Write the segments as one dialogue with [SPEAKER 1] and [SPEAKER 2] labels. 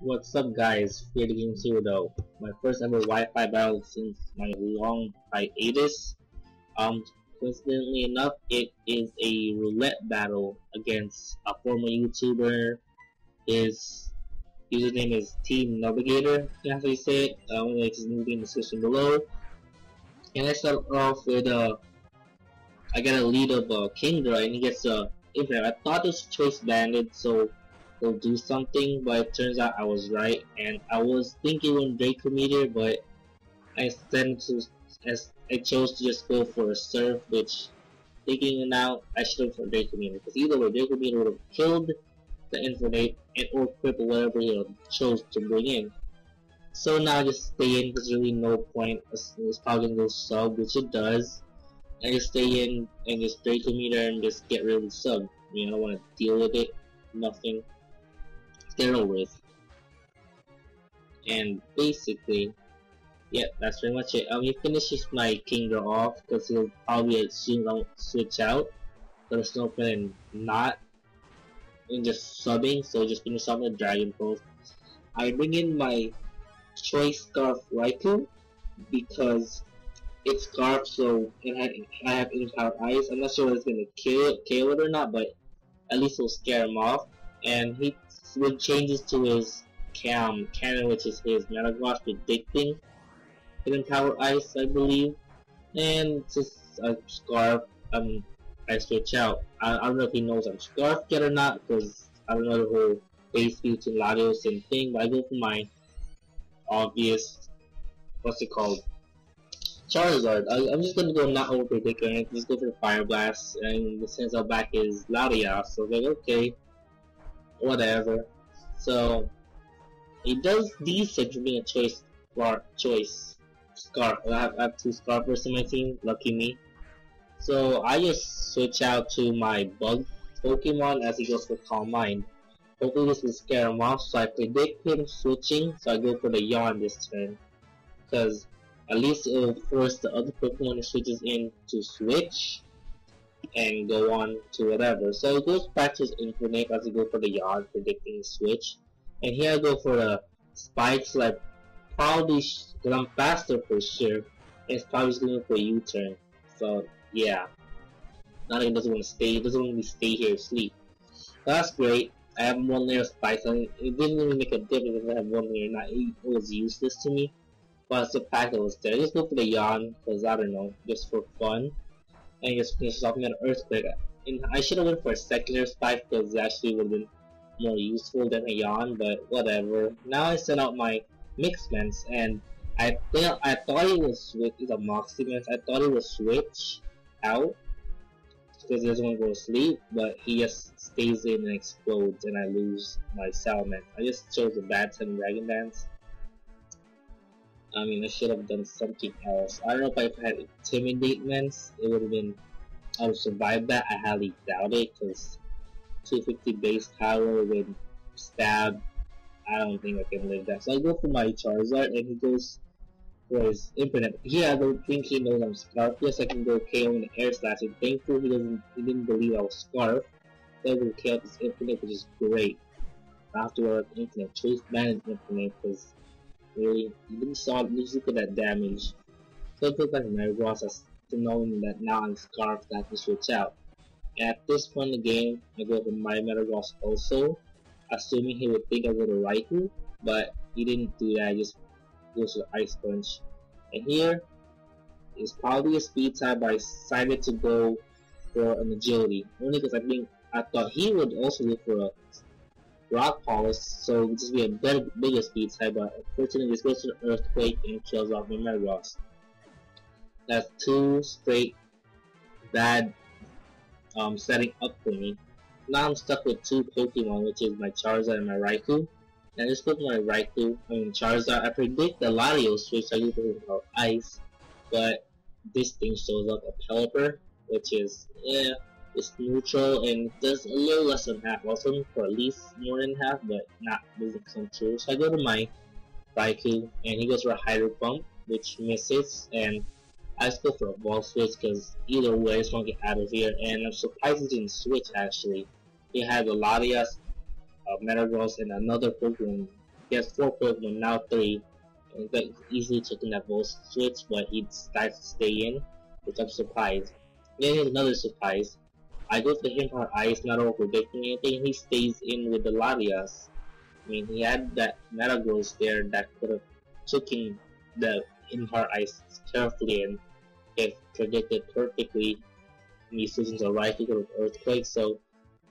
[SPEAKER 1] What's up guys, PhearTheGames here though. My first ever Wi-Fi battle since my long hiatus. Coincidentally enough, it is a roulette battle against a former YouTuber. His username is TeamNubagator, that's how you say it. I'm gonna make his name in the description below. And I start off with I got a lead of Kingdra and he gets infinite. I thought it was choice banded, so he'll do something, but it turns out I was right, and I was thinking on Draco Meteor, but I chose to just go for a Surf, which, thinking it out, I should have for Draco Meteor, because either way, Draco Meteor would have killed the Infinite and or cripple whatever he chose to bring in. So now I just stay in, because there's really no point. It's probably gonna go sub, which it does. I just stay in and just Draco Meteor and just get rid of the sub. I mean, I don't want to deal with it. Nothing. Get it over with. And basically, yeah, that's pretty much it. He finishes my Kingdra off because he'll probably assume I'll switch out. But there's no point in not in just subbing, so just finish off the Dragon Pulse. I bring in my Choice Scarf Raikou because it's Scarf, so I have Empowered Ice. I'm not sure if it's gonna kill it or not, but at least it'll scare him off. And he changes to his cannon, which is his Metagross predicting his Empowered Ice, I believe. And just a Scarf, I switch out. I don't know if he knows I'm Scarf yet or not, because I don't know the whole base speed to Latios and thing, but I go for my obvious, what's it called? Charizard. I'm just gonna go not over predict or anything, just go for the Fire Blast, and since our back is Latias, so like, okay, whatever. So it does decent for being a choice Scarf. I have two Scarfers in my team, lucky me. So I just switch out to my Bug Pokemon as he goes for Calm Mind. Hopefully this will scare him off, so I predict him switching, so I go for the Yawn this turn. Because at least it will force the other Pokemon he switches in to switch and go on to whatever. So it goes back to his Infinite as I go for the Yawn, predicting the switch. And here I go for the Spikes, like probably, because I'm faster for sure, and it's probably just going for a U-turn. So yeah, not even doesn't want to stay, doesn't want me to stay here and sleep. That's great. I have one layer of Spikes, and it didn't really make a difference if I have one layer or not. It was useless to me. But it's the fact that it was there. I just go for the Yawn, because I don't know, just for fun. And just finishes off with an Earthquake. And I should have went for a secondary Spike, because it actually would have been more useful than a Yawn, but whatever. Now I sent out my Mixments, and I thought he would switch. It's a Moximents. I thought he would switch out because he doesn't want to go to sleep, but he just stays in and explodes, and I lose my Salamence. I just chose a bad time Dragon Dance. I mean, I should have done something else. I don't know if I had Intimidate Ments, it would have been, I would survive that. I highly doubt it, because 250 base power with Stab, I don't think I can live that. So I go for my Charizard, and he goes for his Infinite. Here I don't think he knows I'm Scarf. Yes, I can go KO in the Air Slash, and thankfully he didn't believe I was Scarf. So I will KO this Infinite, which is great. Afterward, Infinite, Choice Banded Infinite, because really, you didn't look at that damage. So it took like Metagross as to knowing that now I'm Scarf, that I can switch out. And at this point in the game, I go for my Metagross also, assuming he would think I go to Raikou, but he didn't do that, he just goes to the Ice Punch. And here is probably a speed type, but I decided to go for an Agility, only because I thought he would also go for a Rock Polish, so it would just be a bigger speed type, but unfortunately this goes to the Earthquake and kills off my Metagross. That's two straight bad setting up for me. Now I'm stuck with two Pokemon, which is my Charizard and my Raikou. And I just put my Charizard. I predict the Latios switch, so I use it for Ice, but this thing shows up a Pelipper, which is, yeah, it's neutral and does a little less than half. I was hoping for at least more than half, but doesn't come true. So I go to my Raikou, and he goes for a Hydro Pump, which misses, and I just go for a Ball Switch, because either way I just want to get out of here. And I'm surprised he didn't switch actually. He had a Latias, Metagross, and another Pokemon he has 4 Pokemon, now 3. And got easily taken that Volt Switch, but he decides to stay in, which I'm surprised. Then here's another surprise. I go for him for Ice, not over predicting anything, he stays in with the Latias. I mean, he had that Metagross there that could have taken the in-heart Ice carefully and if predicted perfectly. Me switching to right to go with Earthquake, so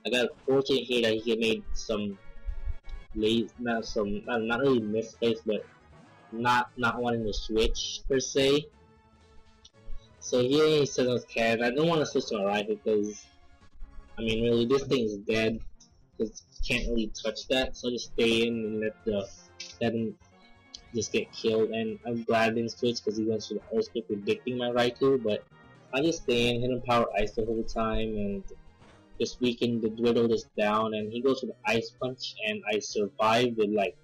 [SPEAKER 1] I got fortunate here that he made some not really mistakes, but not wanting to switch per se. So here he says I was carried. I don't want to switch to right because I mean really this thing is dead because can't really touch that. So I just stay in and let him just get killed. And I'm glad I didn't switch because he went to the Earthquake predicting my Raikou, but I just stay in, hit him Power Ice the whole time, and just weaken the Dwiddle just down, and he goes for the Ice Punch, and I survive with like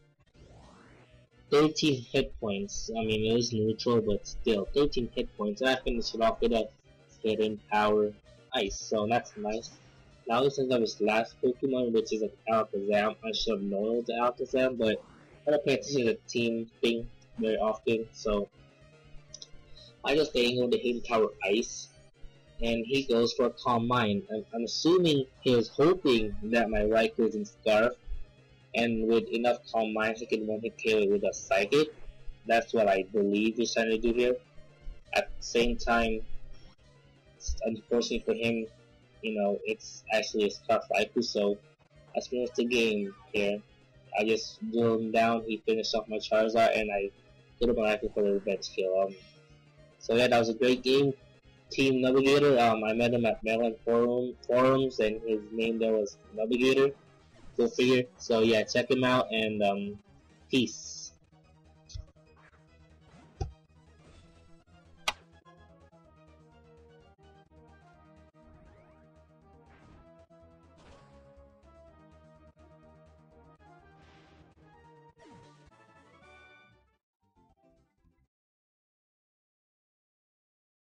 [SPEAKER 1] 13 hit points. I mean, it was neutral, but still, 13 hit points. And I finished it off with a hidden Power Ice, so that's nice. Now he sends out his last Pokemon, which is an Alakazam. I should have known it was an Alakazam, but I don't pay attention to the team thing very often, so I just stay in with the hidden Power Ice. And he goes for a Calm Mind. I'm assuming he was hoping that my Raikou is in Scarf, and with enough Calm Mind he can one-hit KO it with a Psychic. That's what I believe he's trying to do here. At the same time, unfortunately for him, you know, it's actually a Scarf Raikou, so I finished the game here. I just blew him down, he finished off my Charizard, and I put him on Raikou for the revenge kill. So yeah, that was a great game. TeamNubagator, I met him at Marriland Forums, and his name there was Nubigator. Go figure. So yeah, check him out, and peace.